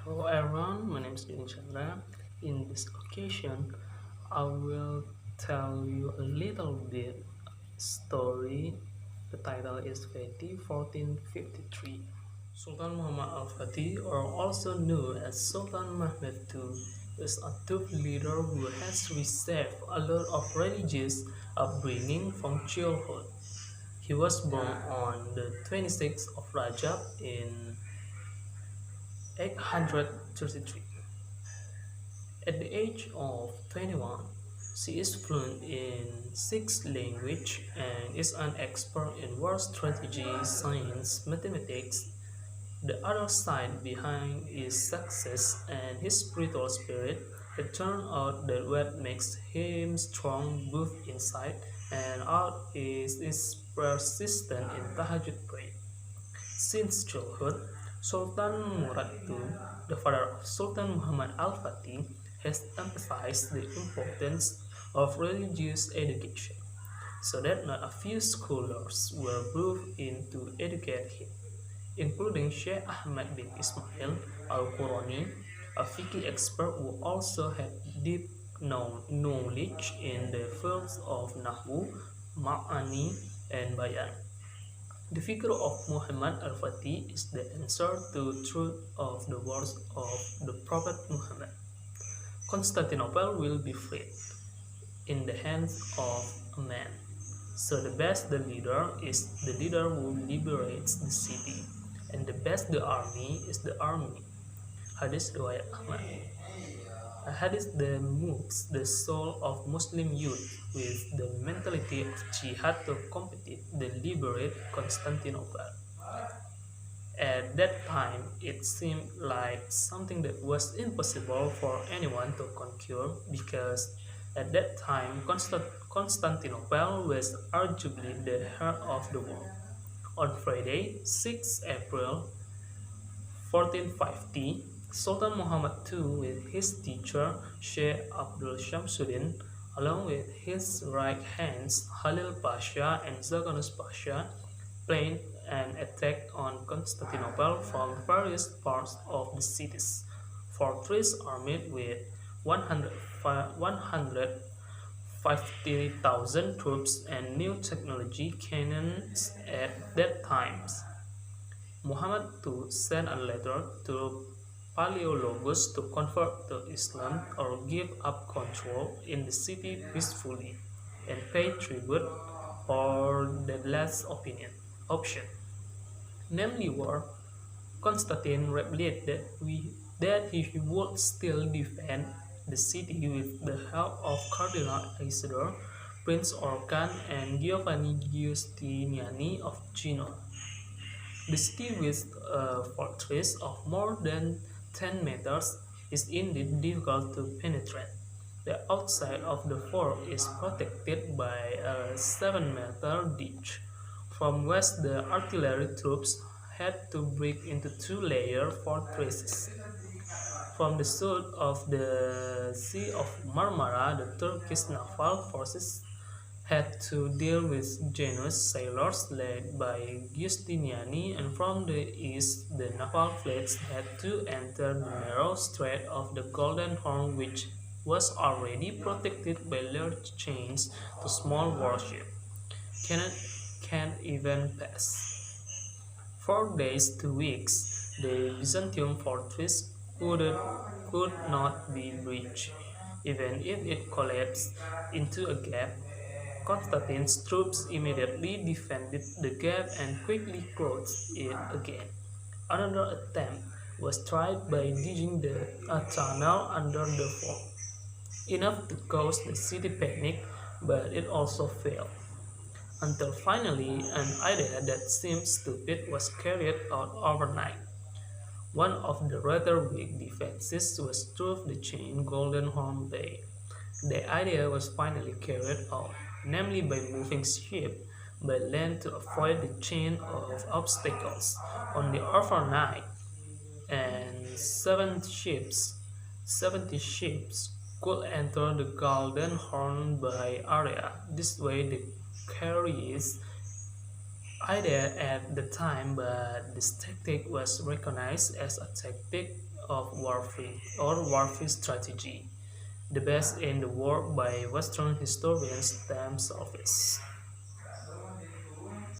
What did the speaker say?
Hello everyone, my name is Joni Candra. In this occasion, I will tell you a little bit story. The title is Fatih 1453. Sultan Muhammad Al-Fatih, or also known as Sultan Mehmed II, is a tough leader who has received a lot of religious upbringing from childhood. He was born on the 26th of Rajab in 833. At the age of 21, she is fluent in six languages and is an expert in war strategy, science, mathematics. The other side behind his success and his spiritual spirit, it turned out that what makes him strong both inside and out is his persistence in tahajjud prayer. Since childhood, Sultan Murad II, the father of Sultan Muhammad Al-Fatih, has emphasized the importance of religious education, so that not a few scholars were brought in to educate him, including Sheikh Ahmad bin Ismail al-Qurani, a fiqh expert who also had deep knowledge in the fields of Nahwu, Ma'ani, and Bayan. The figure of Muhammad al-Fatih is the answer to truth of the words of the Prophet Muhammad. Constantinople will be freed in the hands of a man. So the best the leader is the leader who liberates the city, and the best the army is the army. Hadis riwayat Ahmad. A hadith that moves the soul of Muslim youth with the mentality of jihad to compete the liberate Constantinople. At that time, it seemed like something that was impossible for anyone to conquer because at that time Constantinople was arguably the heart of the world. On Friday, 6 April 1450, Sultan Muhammad II with his teacher Sheikh Abdul Shamsuddin, along with his right hands Halil Pasha and Zaganus Pasha, planned an attack on Constantinople from various parts of the cities. Fortress armed with 150,000 troops and new technology cannons at that time. Muhammad II sent a letter to Paleologus to convert to Islam or give up control in the city peacefully and pay tribute, or the last option, namely war. Constantine replied that he would still defend the city with the help of Cardinal Isidore, Prince Orkan, and Giovanni Giustiniani of Genoa. The city with a fortress of more than 10 meters is indeed difficult to penetrate. The outside of the fort is protected by a 7-meter ditch, from which the artillery troops had to break into two-layer fortresses. From the south of the Sea of Marmara, the Turkish naval forces had to deal with Genoese sailors led by Giustiniani, and from the east the naval fleets had to enter the narrow strait of the Golden Horn, which was already protected by large chains to small warships. Can't even pass. For days to weeks, the Byzantium fortress could not be breached. Even if it collapsed into a gap, Constantine's troops immediately defended the gap and quickly closed it again. Another attempt was tried by digging a tunnel under the fort, enough to cause the city panic, but it also failed. Until finally, an idea that seemed stupid was carried out overnight. One of the rather weak defenses was through the chain Golden Horn Bay. The idea was finally carried out, namely by moving ships by land to avoid the chain of obstacles. On the overnight, and 70 ships could enter the Golden Horn Bay area. This way, the carriers idea at the time, but this tactic was recognized as a tactic of warfare or warfare strategy, the best in the world by Western historians themselves.